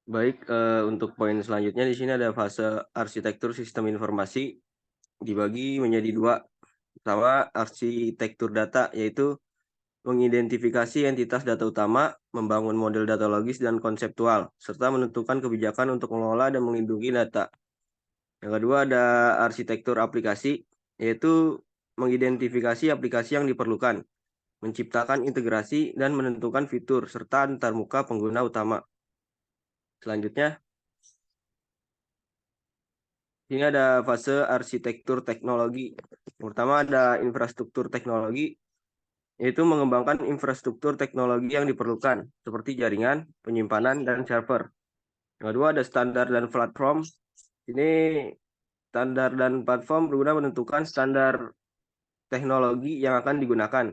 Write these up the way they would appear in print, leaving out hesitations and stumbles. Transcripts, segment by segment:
Baik, untuk poin selanjutnya di sini ada fase arsitektur sistem informasi dibagi menjadi dua. Pertama, arsitektur data, yaitu mengidentifikasi entitas data utama, membangun model data logis dan konseptual, serta menentukan kebijakan untuk mengelola dan melindungi data. Yang kedua ada arsitektur aplikasi, yaitu mengidentifikasi aplikasi yang diperlukan, menciptakan integrasi dan menentukan fitur, serta antarmuka pengguna utama. Selanjutnya, ini ada fase arsitektur teknologi. Pertama ada infrastruktur teknologi, yaitu mengembangkan infrastruktur teknologi yang diperlukan, seperti jaringan, penyimpanan, dan server. Yang kedua ada standar dan platform. Ini standar dan platform berguna menentukan standar teknologi yang akan digunakan.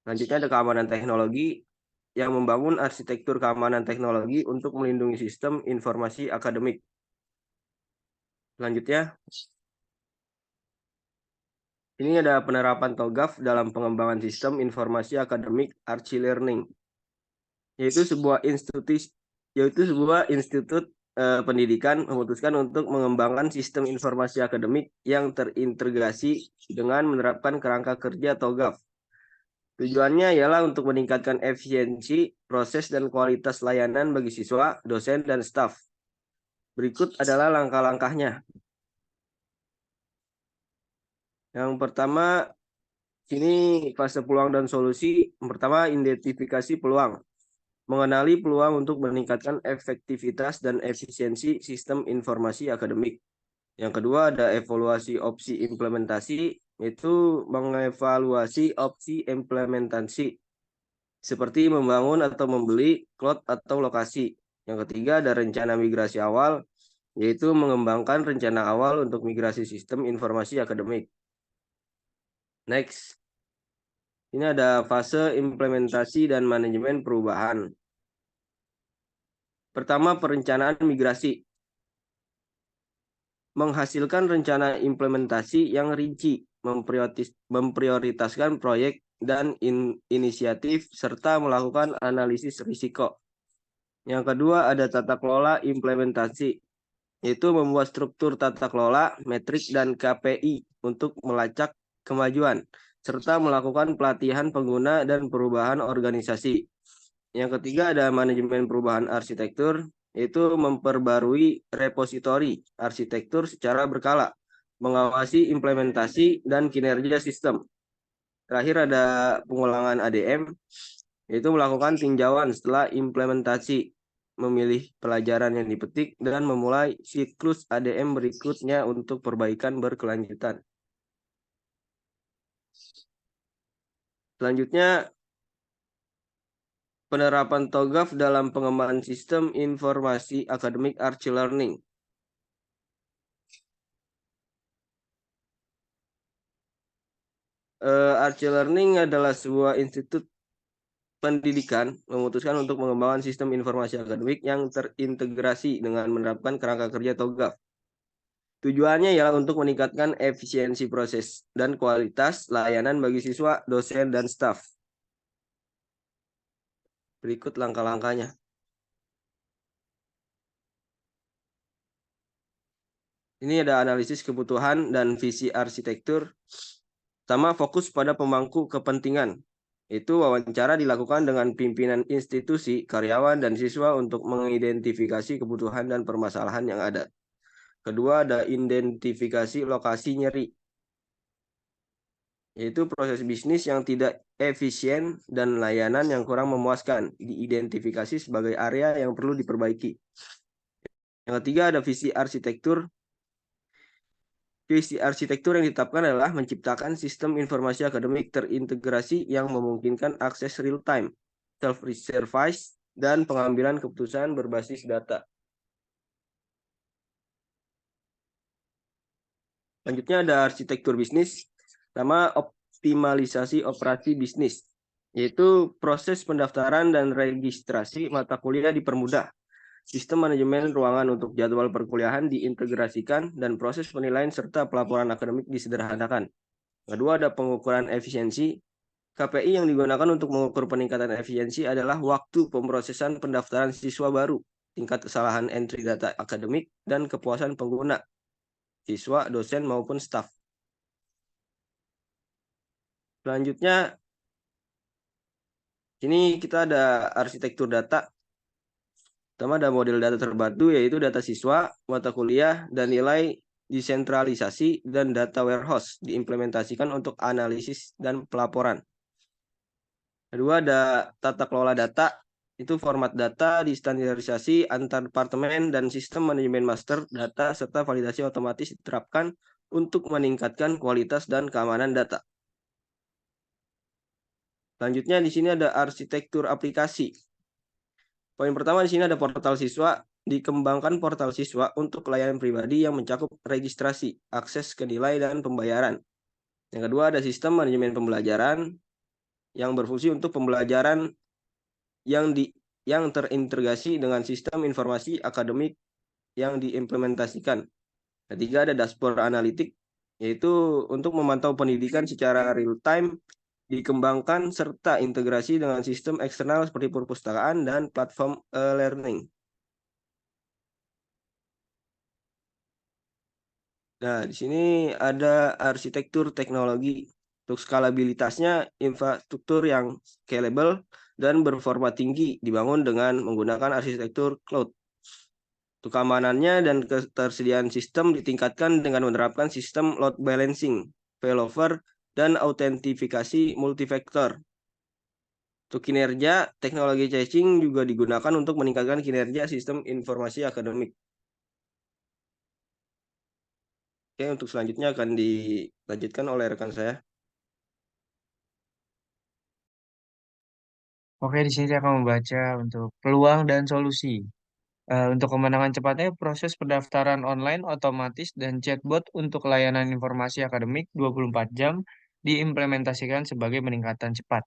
Selanjutnya ada keamanan teknologi, yang membangun arsitektur keamanan teknologi untuk melindungi sistem informasi akademik. Selanjutnya, ini ada penerapan TOGAF dalam pengembangan sistem informasi akademik Archie Learning, yaitu sebuah institut pendidikan memutuskan untuk mengembangkan sistem informasi akademik yang terintegrasi dengan menerapkan kerangka kerja TOGAF. Tujuannya ialah untuk meningkatkan efisiensi, proses, dan kualitas layanan bagi siswa, dosen, dan staf. Berikut adalah langkah-langkahnya. Yang pertama, ini fase peluang dan solusi. Yang pertama, identifikasi peluang. Mengenali peluang untuk meningkatkan efektivitas dan efisiensi sistem informasi akademik. Yang kedua, ada evaluasi opsi implementasi, yaitu mengevaluasi opsi implementasi, seperti membangun atau membeli cloud atau lokasi. Yang ketiga, ada rencana migrasi awal, yaitu mengembangkan rencana awal untuk migrasi sistem informasi akademik. Next, ini ada fase implementasi dan manajemen perubahan. Pertama, perencanaan migrasi. Menghasilkan rencana implementasi yang rinci, memprioritaskan proyek dan inisiatif, serta melakukan analisis risiko. Yang kedua ada tata kelola implementasi, yaitu membuat struktur tata kelola, metrik, dan KPI untuk melacak kemajuan, serta melakukan pelatihan pengguna dan perubahan organisasi. Yang ketiga ada manajemen perubahan arsitektur, yaitu memperbarui repositori arsitektur secara berkala, mengawasi implementasi dan kinerja sistem. Terakhir ada pengulangan ADM, yaitu melakukan tinjauan setelah implementasi, memilih pelajaran yang dipetik, dan memulai siklus ADM berikutnya untuk perbaikan berkelanjutan. Selanjutnya, penerapan TOGAF dalam pengembangan sistem informasi akademik Archie Learning. Archie Learning adalah sebuah institut pendidikan memutuskan untuk mengembangkan sistem informasi akademik yang terintegrasi dengan menerapkan kerangka kerja TOGAF. Tujuannya ialah untuk meningkatkan efisiensi proses dan kualitas layanan bagi siswa, dosen, dan staf. Berikut langkah-langkahnya. Ini ada analisis kebutuhan dan visi arsitektur. Pertama, fokus pada pemangku kepentingan. Itu wawancara dilakukan dengan pimpinan institusi, karyawan, dan siswa untuk mengidentifikasi kebutuhan dan permasalahan yang ada. Kedua, ada identifikasi lokasi nyeri, yaitu proses bisnis yang tidak efisien dan layanan yang kurang memuaskan, diidentifikasi sebagai area yang perlu diperbaiki. Yang ketiga, ada visi arsitektur. Visi arsitektur yang ditetapkan adalah menciptakan sistem informasi akademik terintegrasi yang memungkinkan akses real-time, self-service, dan pengambilan keputusan berbasis data. Selanjutnya ada arsitektur bisnis, sama optimalisasi operasi bisnis, yaitu proses pendaftaran dan registrasi mata kuliah dipermudah. Sistem manajemen ruangan untuk jadwal perkuliahan diintegrasikan dan proses penilaian serta pelaporan akademik disederhanakan. Kedua, ada pengukuran efisiensi. KPI yang digunakan untuk mengukur peningkatan efisiensi adalah waktu pemrosesan pendaftaran siswa baru, tingkat kesalahan entry data akademik, dan kepuasan pengguna, siswa, dosen, maupun staf. Selanjutnya, ini kita ada arsitektur data. Pertama ada model data terpadu, yaitu data siswa, mata kuliah, dan nilai desentralisasi, dan data warehouse diimplementasikan untuk analisis dan pelaporan. Kedua ada tata kelola data, itu format data distandarisasi antar departemen dan sistem manajemen master data serta validasi otomatis diterapkan untuk meningkatkan kualitas dan keamanan data. Selanjutnya di sini ada arsitektur aplikasi. Poin pertama di sini ada portal siswa. Dikembangkan portal siswa untuk layanan pribadi yang mencakup registrasi, akses ke nilai, dan pembayaran. Yang kedua ada sistem manajemen pembelajaran yang berfungsi untuk pembelajaran yang terintegrasi dengan sistem informasi akademik yang diimplementasikan. Ketiga ada dashboard analitik, yaitu untuk memantau pendidikan secara real time, dikembangkan serta integrasi dengan sistem eksternal seperti perpustakaan dan platform learning. Nah, di sini ada arsitektur teknologi. Untuk skalabilitasnya, infrastruktur yang scalable dan berformat tinggi dibangun dengan menggunakan arsitektur cloud. Untuk keamanannya dan ketersediaan sistem ditingkatkan dengan menerapkan sistem load balancing, failover, dan autentifikasi multifaktor. Untuk kinerja, teknologi caching juga digunakan untuk meningkatkan kinerja sistem informasi akademik. Oke, untuk selanjutnya akan dilanjutkan oleh rekan saya. Oke, di sini saya akan membaca untuk peluang dan solusi. Untuk kemenangan cepatnya, proses pendaftaran online otomatis dan chatbot untuk layanan informasi akademik 24 jam diimplementasikan sebagai peningkatan cepat.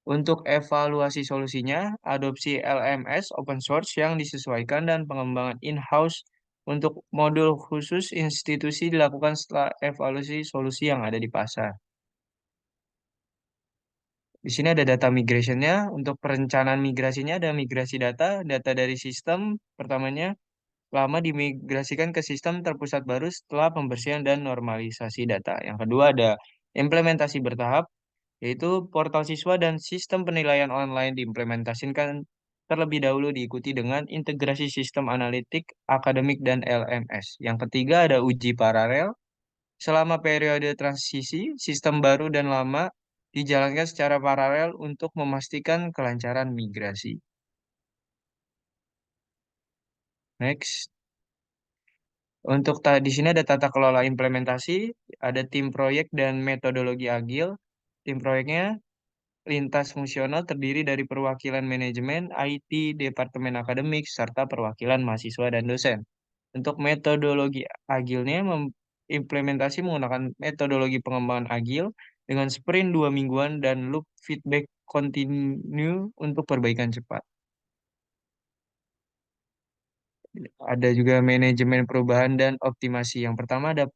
Untuk evaluasi solusinya, adopsi LMS open source yang disesuaikan dan pengembangan in-house untuk modul khusus institusi dilakukan setelah evaluasi solusi yang ada di pasar. Di sini ada data migration-nya. Untuk perencanaan migrasinya ada migrasi data dari sistem pertamanya lama dimigrasikan ke sistem terpusat baru setelah pembersihan dan normalisasi data. Yang kedua ada implementasi bertahap, yaitu portal siswa dan sistem penilaian online diimplementasikan terlebih dahulu diikuti dengan integrasi sistem analitik, akademik, dan LMS. Yang ketiga ada uji paralel. Selama periode transisi, sistem baru dan lama dijalankan secara paralel untuk memastikan kelancaran migrasi. Next. Untuk di sini ada tata kelola implementasi, ada tim proyek dan metodologi agil. Tim proyeknya lintas fungsional terdiri dari perwakilan manajemen, IT, departemen akademik, serta perwakilan mahasiswa dan dosen. Untuk metodologi agilnya, implementasi menggunakan metodologi pengembangan agil dengan sprint 2 mingguan dan loop feedback continue untuk perbaikan cepat. Ada juga manajemen perubahan dan optimasi. Yang pertama ada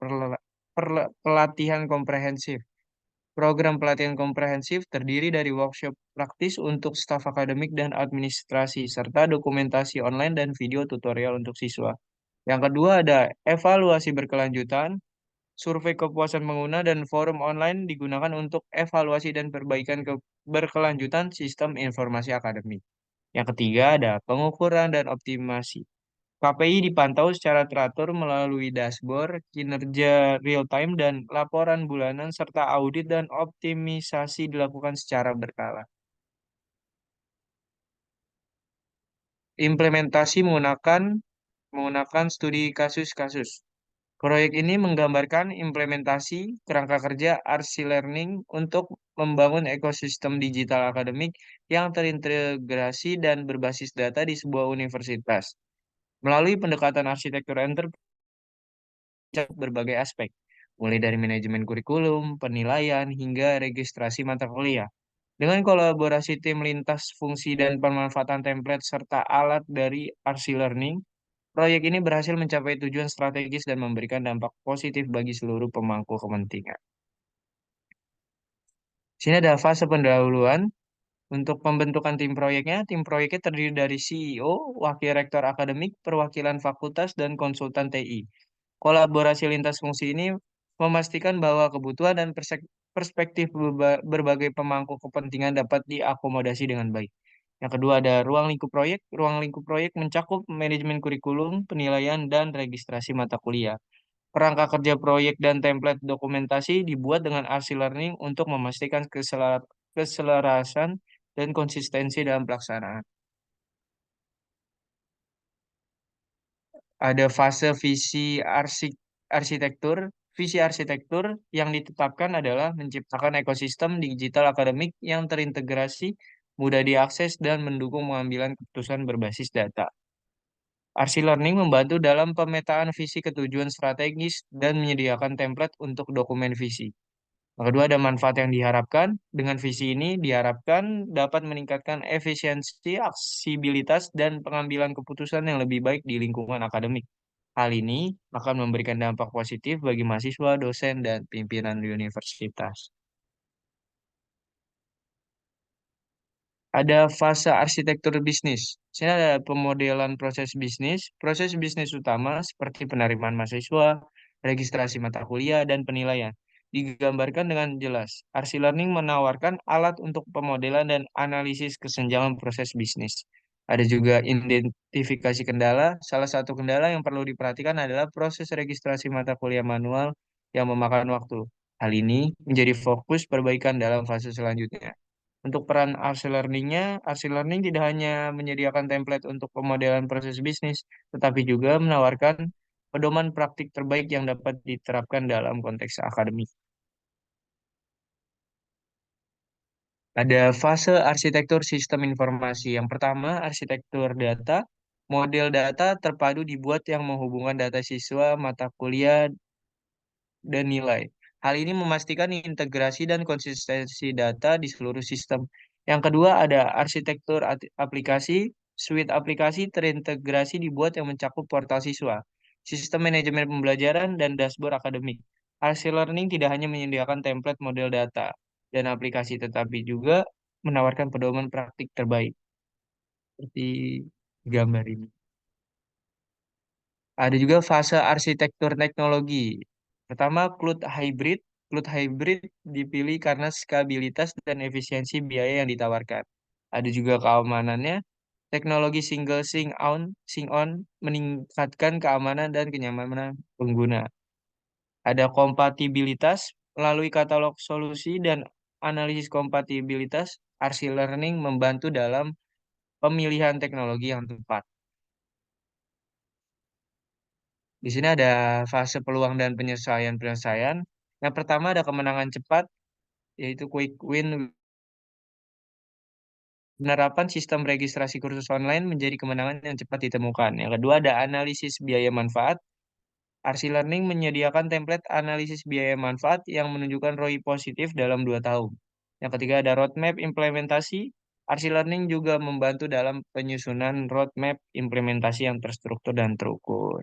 pelatihan komprehensif. Program pelatihan komprehensif terdiri dari workshop praktis untuk staf akademik dan administrasi, serta dokumentasi online dan video tutorial untuk siswa. Yang kedua ada evaluasi berkelanjutan. Survei kepuasan pengguna dan forum online digunakan untuk evaluasi dan perbaikan berkelanjutan sistem informasi akademik. Yang ketiga ada pengukuran dan optimasi. KPI dipantau secara teratur melalui dashboard, kinerja real-time, dan laporan bulanan, serta audit dan optimisasi dilakukan secara berkala. Implementasi menggunakan studi kasus-kasus. Proyek ini menggambarkan implementasi kerangka kerja RC Learning untuk membangun ekosistem digital akademik yang terintegrasi dan berbasis data di sebuah universitas. Melalui pendekatan arsitektur berbagai aspek, mulai dari manajemen kurikulum, penilaian, hingga registrasi mata kuliah. Dengan kolaborasi tim lintas fungsi dan pemanfaatan template serta alat dari RC Learning, proyek ini berhasil mencapai tujuan strategis dan memberikan dampak positif bagi seluruh pemangku kepentingan. Sini ada fase pendahuluan. Untuk pembentukan tim proyeknya terdiri dari CEO, wakil rektor akademik, perwakilan fakultas, dan konsultan TI. Kolaborasi lintas fungsi ini memastikan bahwa kebutuhan dan perspektif berbagai pemangku kepentingan dapat diakomodasi dengan baik. Yang kedua ada ruang lingkup proyek. Ruang lingkup proyek mencakup manajemen kurikulum, penilaian, dan registrasi mata kuliah. Kerangka kerja proyek dan template dokumentasi dibuat dengan RC Learning untuk memastikan keselarasan dan konsistensi dalam pelaksanaan. Ada fase arsitektur. Visi arsitektur yang ditetapkan adalah menciptakan ekosistem digital akademik yang terintegrasi, mudah diakses, dan mendukung pengambilan keputusan berbasis data. RC Learning membantu dalam pemetaan visi ketujuan strategis dan menyediakan template untuk dokumen visi. Yang kedua ada manfaat yang diharapkan. Dengan visi ini diharapkan dapat meningkatkan efisiensi, aksibilitas, dan pengambilan keputusan yang lebih baik di lingkungan akademik. Hal ini akan memberikan dampak positif bagi mahasiswa, dosen, dan pimpinan universitas. Ada fase arsitektur bisnis. Di sini ada pemodelan proses bisnis. Proses bisnis utama seperti penerimaan mahasiswa, registrasi mata kuliah, dan penilaian digambarkan dengan jelas. RC Learning menawarkan alat untuk pemodelan dan analisis kesenjangan proses bisnis. Ada juga identifikasi kendala. Salah satu kendala yang perlu diperhatikan adalah proses registrasi mata kuliah manual yang memakan waktu. Hal ini menjadi fokus perbaikan dalam fase selanjutnya. Untuk peran RC Learning tidak hanya menyediakan template untuk pemodelan proses bisnis, tetapi juga menawarkan pedoman praktik terbaik yang dapat diterapkan dalam konteks akademik. Ada fase arsitektur sistem informasi. Yang pertama, arsitektur data. Model data terpadu dibuat yang menghubungkan data siswa, mata kuliah, dan nilai. Hal ini memastikan integrasi dan konsistensi data di seluruh sistem. Yang kedua ada arsitektur aplikasi. Suite aplikasi terintegrasi dibuat yang mencakup portal siswa, sistem manajemen pembelajaran, dan dashboard akademik. RC Learning tidak hanya menyediakan template model data dan aplikasi, tetapi juga menawarkan pedoman praktik terbaik, seperti gambar ini. Ada juga fase arsitektur teknologi. Pertama, cloud hybrid. Cloud hybrid dipilih karena skabilitas dan efisiensi biaya yang ditawarkan. Ada juga keamanannya. Teknologi single sign-on meningkatkan keamanan dan kenyamanan pengguna. Ada kompatibilitas melalui katalog solusi dan analisis kompatibilitas. RC Learning membantu dalam pemilihan teknologi yang tepat. Di sini ada fase peluang dan penyelesaian-penyelesaian. Yang pertama ada kemenangan cepat, yaitu quick win. Penerapan sistem registrasi kursus online menjadi kemenangan yang cepat ditemukan. Yang kedua ada analisis biaya manfaat. RC Learning menyediakan template analisis biaya manfaat yang menunjukkan ROI positif dalam 2 tahun. Yang ketiga ada roadmap implementasi. RC Learning juga membantu dalam penyusunan roadmap implementasi yang terstruktur dan terukur.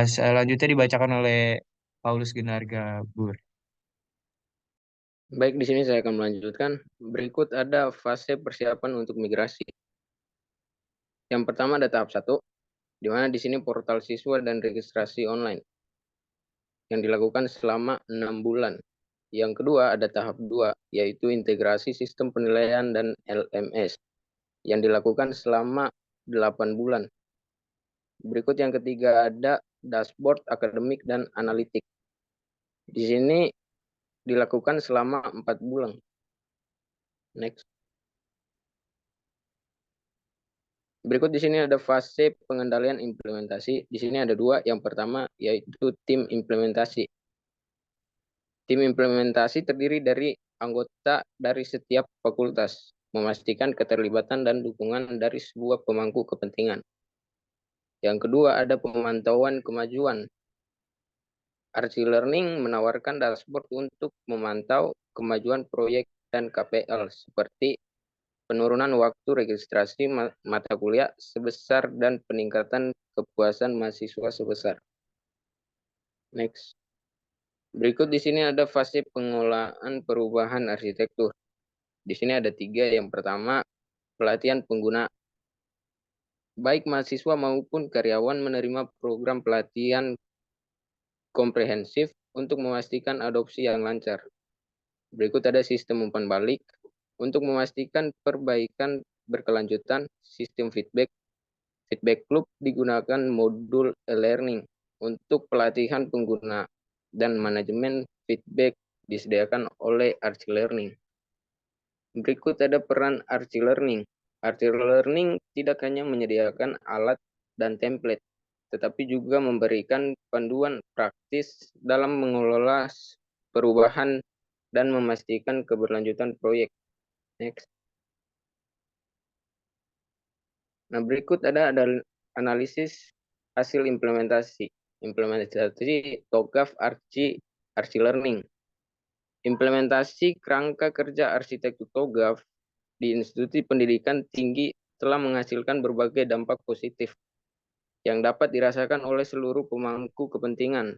Selanjutnya dibacakan oleh Paulus Ginarga Bur. Baik, di sini saya akan melanjutkan. Berikut ada fase persiapan untuk migrasi. Yang pertama ada tahap 1, di mana di sini portal siswa dan registrasi online yang dilakukan selama 6 bulan. Yang kedua ada tahap 2, yaitu integrasi sistem penilaian dan LMS yang dilakukan selama 8 bulan. Berikut yang ketiga ada dashboard akademik dan analitik. Di sini dilakukan selama 4 bulan. Next. Berikut di sini ada fase pengendalian implementasi. Di sini ada 2. Yang pertama yaitu tim implementasi. Tim implementasi terdiri dari anggota dari setiap fakultas, memastikan keterlibatan dan dukungan dari sebuah pemangku kepentingan. Yang kedua ada pemantauan kemajuan. RC Learning menawarkan dashboard untuk memantau kemajuan proyek dan KPL seperti penurunan waktu registrasi mata kuliah sebesar dan peningkatan kepuasan mahasiswa sebesar. Next. Berikut di sini ada fase pengolahan perubahan arsitektur. Di sini ada 3. Yang pertama, pelatihan pengguna. Baik mahasiswa maupun karyawan menerima program pelatihan komprehensif untuk memastikan adopsi yang lancar. Berikut ada sistem umpan balik. Untuk memastikan perbaikan berkelanjutan, sistem feedback loop digunakan modul e-learning. Untuk pelatihan pengguna dan manajemen feedback disediakan oleh Archie Learning. Berikut ada peran Archie Learning. Archie Learning tidak hanya menyediakan alat dan template, tetapi juga memberikan panduan praktis dalam mengelola perubahan dan memastikan keberlanjutan proyek. Next. Nah, berikut ada analisis hasil implementasi. Implementasi TOGAF Archie Learning. Implementasi kerangka kerja arsitektur TOGAF di institusi pendidikan tinggi telah menghasilkan berbagai dampak positif yang dapat dirasakan oleh seluruh pemangku kepentingan.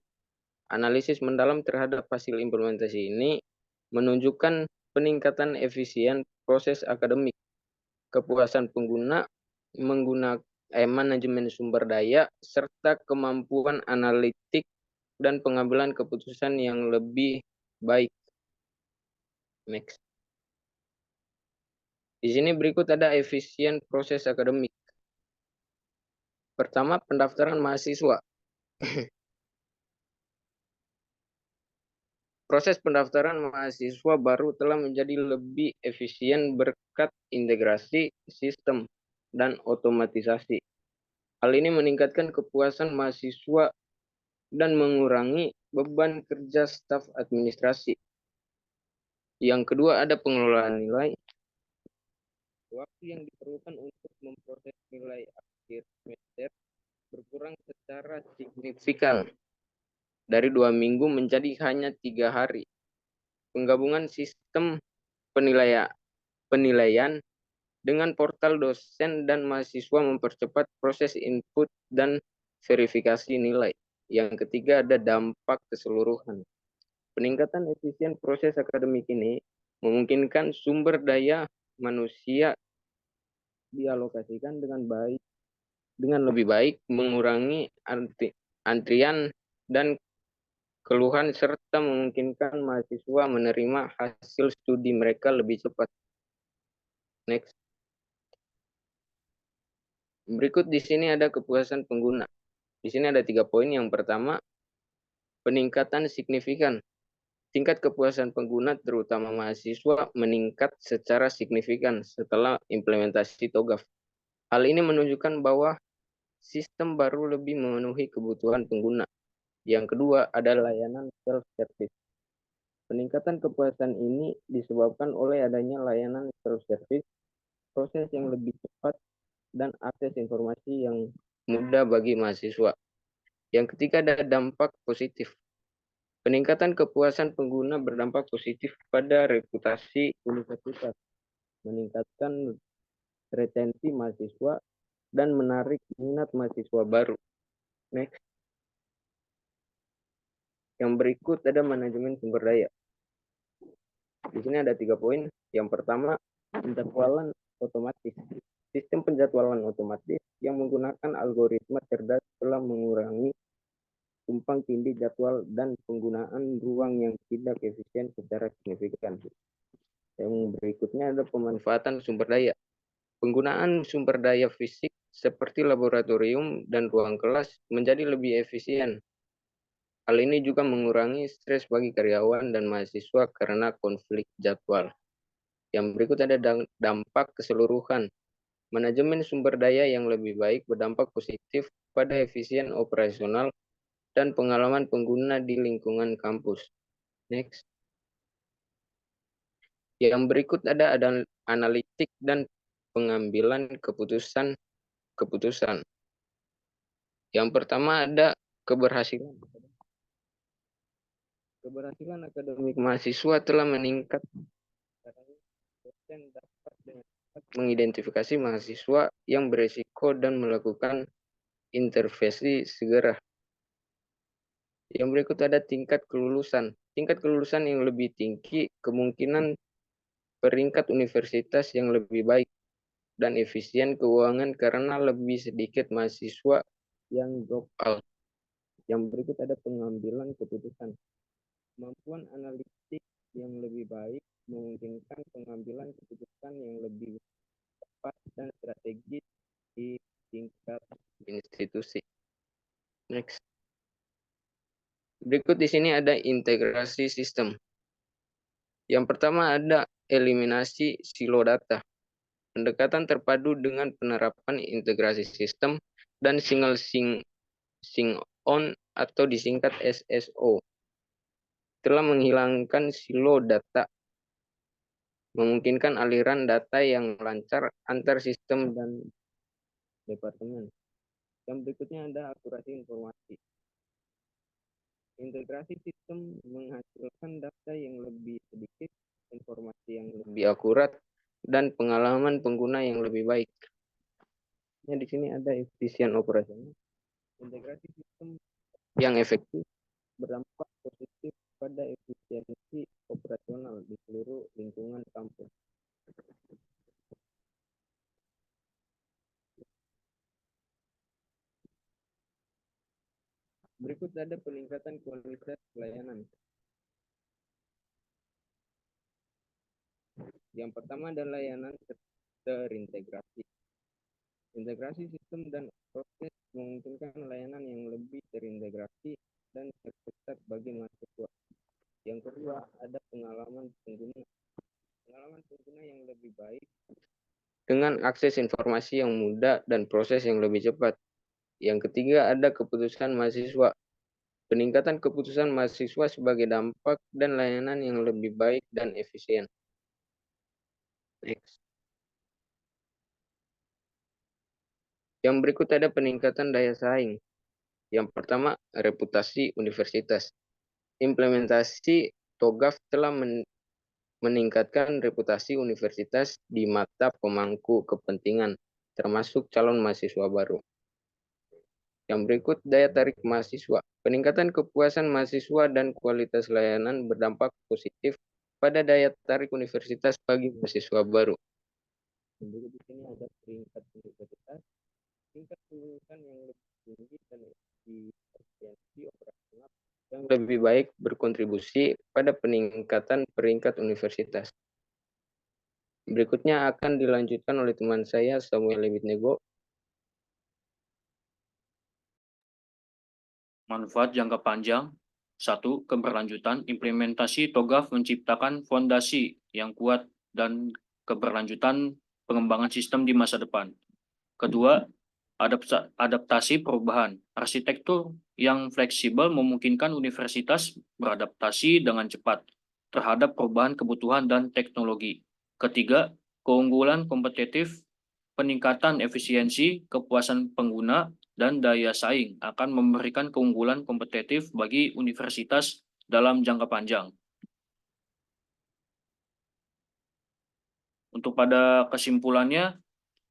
Analisis mendalam terhadap hasil implementasi ini menunjukkan peningkatan efisien proses akademik, kepuasan pengguna, manajemen sumber daya, serta kemampuan analitik dan pengambilan keputusan yang lebih baik. Next. Di sini berikut ada efisien proses akademik. Pertama, pendaftaran mahasiswa. Proses pendaftaran mahasiswa baru telah menjadi lebih efisien berkat integrasi sistem dan otomatisasi. Hal ini meningkatkan kepuasan mahasiswa dan mengurangi beban kerja staf administrasi. Yang kedua, ada pengelolaan nilai. Waktu yang diperlukan untuk memproses nilai akhir semester berkurang secara signifikan dari 2 minggu menjadi hanya 3 hari. Penggabungan sistem penilaian dengan portal dosen dan mahasiswa mempercepat proses input dan verifikasi nilai. Yang ketiga, ada dampak keseluruhan. Peningkatan efisien proses akademik ini memungkinkan sumber daya manusia dialokasikan dengan lebih baik, mengurangi antrian dan keluhan, serta memungkinkan mahasiswa menerima hasil studi mereka lebih cepat. Next. Berikut di sini ada kepuasan pengguna. Di sini ada 3 poin. Yang pertama, peningkatan signifikan. Tingkat kepuasan pengguna, terutama mahasiswa, meningkat secara signifikan setelah implementasi TOGAF. Hal ini menunjukkan bahwa sistem baru lebih memenuhi kebutuhan pengguna. Yang kedua, ada layanan self-service. Peningkatan kepuasan ini disebabkan oleh adanya layanan self-service, proses yang lebih cepat, dan akses informasi yang mudah bagi mahasiswa. Yang ketiga, ada dampak positif. Peningkatan kepuasan pengguna berdampak positif pada reputasi universitas, meningkatkan retensi mahasiswa, dan menarik minat mahasiswa baru. Next. Yang berikut ada manajemen sumber daya. Di sini ada 3 poin. Yang pertama, penjadwalan otomatis. Sistem penjadwalan otomatis yang menggunakan algoritma cerdas telah mengurangi tumpang tindih jadwal dan penggunaan ruang yang tidak efisien secara signifikan. Yang berikutnya ada pemanfaatan sumber daya. Penggunaan sumber daya fisik seperti laboratorium dan ruang kelas menjadi lebih efisien. Hal ini juga mengurangi stres bagi karyawan dan mahasiswa karena konflik jadwal. Yang berikut ada dampak keseluruhan. Manajemen sumber daya yang lebih baik berdampak positif pada efisien operasional dan pengalaman pengguna di lingkungan kampus. Next. Yang berikut ada analitik dan pengambilan keputusan. Yang pertama ada keberhasilan. Keberhasilan akademik mahasiswa telah meningkat. Dosen dapat mengidentifikasi mahasiswa yang beresiko dan melakukan intervensi segera. Yang berikut ada tingkat kelulusan. Tingkat kelulusan yang lebih tinggi kemungkinan peringkat universitas yang lebih baik dan efisien keuangan karena lebih sedikit mahasiswa yang drop out. Yang berikut ada pengambilan keputusan. Kemampuan analitik yang lebih baik memungkinkan pengambilan keputusan yang lebih tepat dan strategis di tingkat institusi. Next. Berikut di sini ada integrasi sistem. Yang pertama ada eliminasi silo data. Pendekatan terpadu dengan penerapan integrasi sistem dan single sign-on atau disingkat SSO telah menghilangkan silo data, memungkinkan aliran data yang lancar antar sistem dan departemen. Yang berikutnya ada akurasi informasi. Integrasi sistem menghasilkan data yang lebih sedikit, informasi yang lebih akurat, dan pengalaman pengguna yang lebih baik. Nah, di sini ada efisien operasional. Integrasi sistem yang efektif berdampak positif pada efisiensi operasional di seluruh lingkungan kampus. Berikut ada peningkatan kualitas pelayanan. Yang pertama adalah layanan terintegrasi. Integrasi sistem dan proses memungkinkan layanan yang lebih terintegrasi dan terketat bagi mahasiswa. Yang kedua, ada pengalaman pengguna. Pengalaman pengguna yang lebih baik dengan akses informasi yang mudah dan proses yang lebih cepat. Yang ketiga, ada keputusan mahasiswa. Peningkatan keputusan mahasiswa sebagai dampak dan layanan yang lebih baik dan efisien. Next. Yang berikut ada peningkatan daya saing. Yang pertama, reputasi universitas. Implementasi TOGAF telah meningkatkan reputasi universitas di mata pemangku kepentingan, termasuk calon mahasiswa baru. Yang berikut, daya tarik mahasiswa. Peningkatan kepuasan mahasiswa dan kualitas layanan berdampak positif pada daya tarik universitas bagi mahasiswa baru. Yang berikut di sini ada peringkat universitas, tingkat kelulusan yang lebih tinggi dan efisiensi operasional yang lebih baik berkontribusi pada peningkatan peringkat universitas. Berikutnya akan dilanjutkan oleh teman saya, Samuel Lebitnego. Manfaat jangka panjang. 1. Keberlanjutan. Implementasi TOGAF menciptakan fondasi yang kuat dan keberlanjutan pengembangan sistem di masa depan. Kedua, adaptasi perubahan. Arsitektur yang fleksibel memungkinkan universitas beradaptasi dengan cepat terhadap perubahan kebutuhan dan teknologi. Ketiga, keunggulan kompetitif, peningkatan efisiensi, kepuasan pengguna, dan daya saing akan memberikan keunggulan kompetitif bagi universitas dalam jangka panjang. Untuk pada kesimpulannya,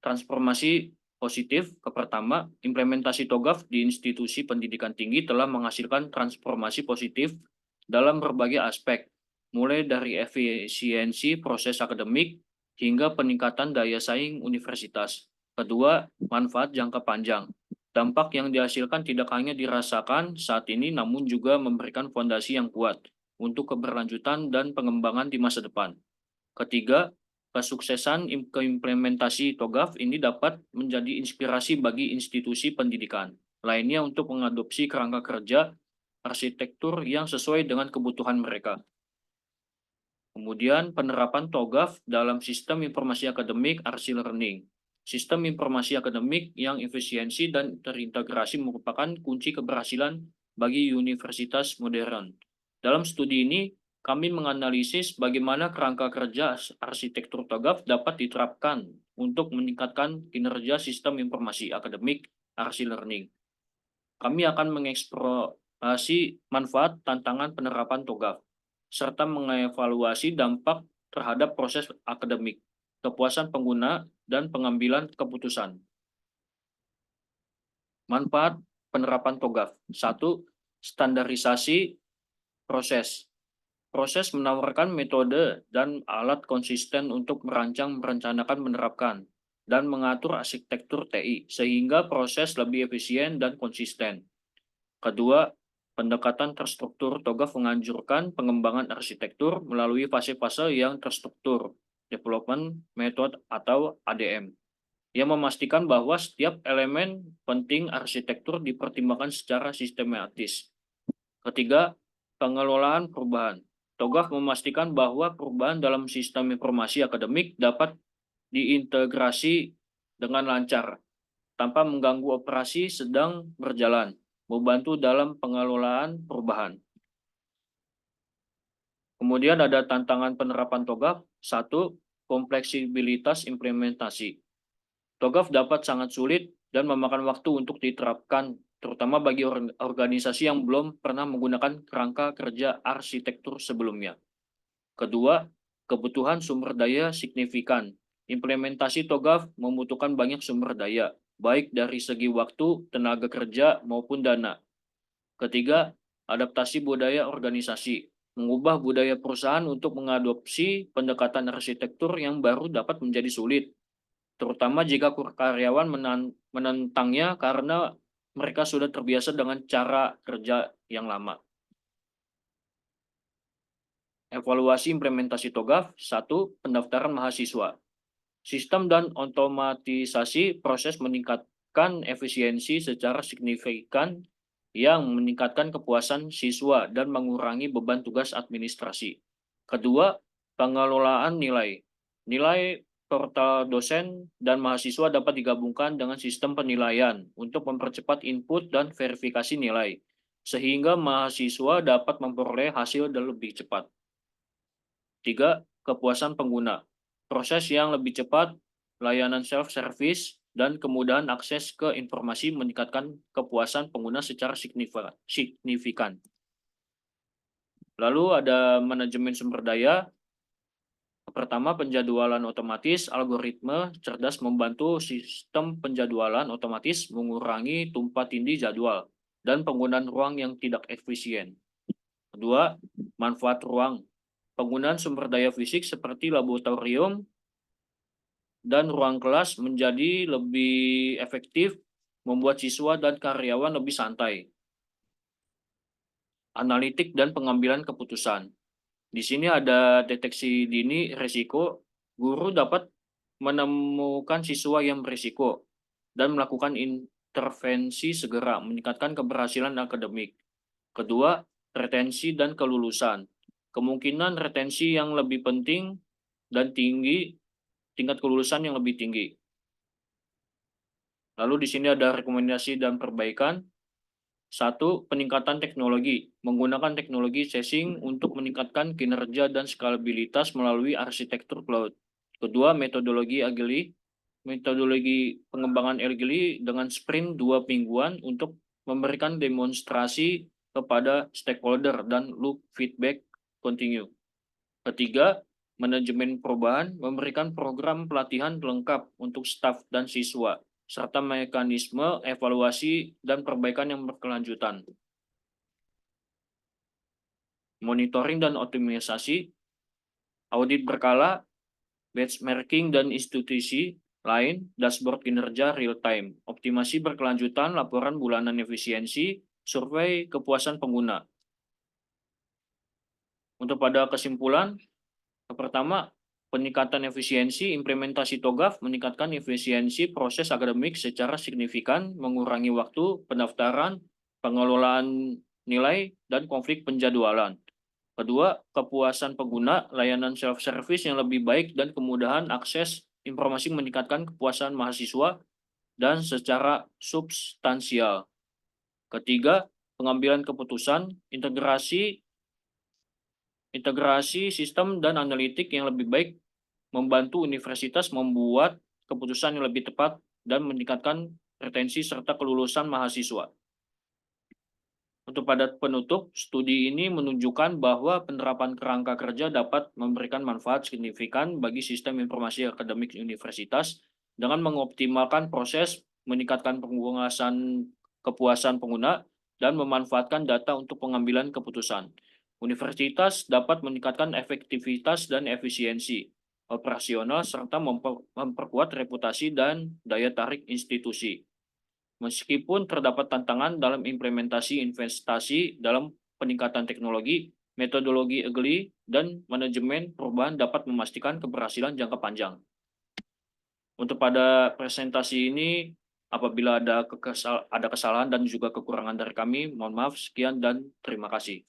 transformasi positif, pertama, implementasi TOGAF di institusi pendidikan tinggi telah menghasilkan transformasi positif dalam berbagai aspek, mulai dari efisiensi proses akademik hingga peningkatan daya saing universitas. Kedua, manfaat jangka panjang. Dampak yang dihasilkan tidak hanya dirasakan saat ini, namun juga memberikan fondasi yang kuat untuk keberlanjutan dan pengembangan di masa depan. Ketiga, kesuksesan implementasi TOGAF ini dapat menjadi inspirasi bagi institusi pendidikan lainnya untuk mengadopsi kerangka kerja arsitektur yang sesuai dengan kebutuhan mereka. Kemudian penerapan TOGAF dalam sistem informasi akademik RC Learning. Sistem informasi akademik yang efisiensi dan terintegrasi merupakan kunci keberhasilan bagi universitas modern. Dalam studi ini, kami menganalisis bagaimana kerangka kerja arsitektur TOGAF dapat diterapkan untuk meningkatkan kinerja sistem informasi akademik RC Learning. Kami akan mengeksplorasi manfaat tantangan penerapan TOGAF, serta mengevaluasi dampak terhadap proses akademik, kepuasan pengguna, dan pengambilan keputusan. Manfaat penerapan TOGAF. 1. Standarisasi proses. proses menawarkan metode dan alat konsisten untuk merancang, merencanakan, menerapkan, dan mengatur arsitektur TI, sehingga proses lebih efisien dan konsisten. Kedua, pendekatan terstruktur TOGAF menganjurkan pengembangan arsitektur melalui fase-fase yang terstruktur, development method atau ADM, yang memastikan bahwa setiap elemen penting arsitektur dipertimbangkan secara sistematis. Ketiga, pengelolaan perubahan. TOGAF memastikan bahwa perubahan dalam sistem informasi akademik dapat diintegrasi dengan lancar, tanpa mengganggu operasi sedang berjalan, membantu dalam pengelolaan perubahan. Kemudian ada tantangan penerapan TOGAF. 1. Kompleksibilitas implementasi. TOGAF dapat sangat sulit dan memakan waktu untuk diterapkan, terutama bagi organisasi yang belum pernah menggunakan kerangka kerja arsitektur sebelumnya. Kedua, kebutuhan sumber daya signifikan. Implementasi TOGAF membutuhkan banyak sumber daya, baik dari segi waktu, tenaga kerja, maupun dana. Ketiga, adaptasi budaya organisasi. Mengubah budaya perusahaan untuk mengadopsi pendekatan arsitektur yang baru dapat menjadi sulit, terutama jika karyawan menentangnya karena mereka sudah terbiasa dengan cara kerja yang lama. Evaluasi implementasi TOGAF. 1. Pendaftaran mahasiswa. Sistem dan otomatisasi proses meningkatkan efisiensi secara signifikan yang meningkatkan kepuasan siswa dan mengurangi beban tugas administrasi. Kedua, pengelolaan nilai. Nilai portal dosen dan mahasiswa dapat digabungkan dengan sistem penilaian untuk mempercepat input dan verifikasi nilai, sehingga mahasiswa dapat memperoleh hasil lebih cepat. 3. Kepuasan pengguna. Proses yang lebih cepat, layanan self-service, dan kemudahan akses ke informasi meningkatkan kepuasan pengguna secara signifikan. Lalu ada manajemen sumber daya. Pertama, penjadwalan otomatis. Algoritma cerdas membantu sistem penjadwalan otomatis mengurangi tumpang tindih jadwal dan penggunaan ruang yang tidak efisien. Kedua, manfaat ruang. Penggunaan sumber daya fisik seperti laboratorium dan ruang kelas menjadi lebih efektif, membuat siswa dan karyawan lebih santai. Analitik dan pengambilan keputusan. Di sini ada deteksi dini risiko. Guru dapat menemukan siswa yang berisiko dan melakukan intervensi segera, meningkatkan keberhasilan akademik. Kedua, retensi dan kelulusan. Kemungkinan retensi yang lebih penting dan tinggi, tingkat kelulusan yang lebih tinggi. Lalu di sini ada rekomendasi dan perbaikan. 1. Peningkatan teknologi. Menggunakan teknologi sesing untuk meningkatkan kinerja dan skalabilitas melalui arsitektur cloud. Kedua, metodologi agile. Metodologi pengembangan agile dengan sprint 2 mingguan untuk memberikan demonstrasi kepada stakeholder dan loop feedback continue. Ketiga, manajemen perubahan, memberikan program pelatihan lengkap untuk staf dan siswa, serta mekanisme evaluasi dan perbaikan yang berkelanjutan. Monitoring dan optimisasi, audit berkala, benchmarking dan institusi lain, dashboard kinerja real time, optimasi berkelanjutan, laporan bulanan efisiensi, survei kepuasan pengguna. Untuk pada kesimpulan, pertama, peningkatan efisiensi implementasi TOGAF meningkatkan efisiensi proses akademik secara signifikan, mengurangi waktu pendaftaran, pengelolaan nilai, dan konflik penjadwalan. Kedua, kepuasan pengguna, layanan self-service yang lebih baik, dan kemudahan akses informasi meningkatkan kepuasan mahasiswa dan secara substansial. Ketiga, pengambilan keputusan, integrasi sistem dan analitik yang lebih baik membantu universitas membuat keputusan yang lebih tepat dan meningkatkan retensi serta kelulusan mahasiswa. Untuk pada penutup, studi ini menunjukkan bahwa penerapan kerangka kerja dapat memberikan manfaat signifikan bagi sistem informasi akademik universitas dengan mengoptimalkan proses, meningkatkan kepuasan pengguna, dan memanfaatkan data untuk pengambilan keputusan. Universitas dapat meningkatkan efektivitas dan efisiensi operasional serta memperkuat reputasi dan daya tarik institusi. Meskipun terdapat tantangan dalam implementasi investasi dalam peningkatan teknologi, metodologi agile, dan manajemen perubahan dapat memastikan keberhasilan jangka panjang. Untuk pada presentasi ini, apabila ada kesalahan dan juga kekurangan dari kami, mohon maaf, sekian dan terima kasih.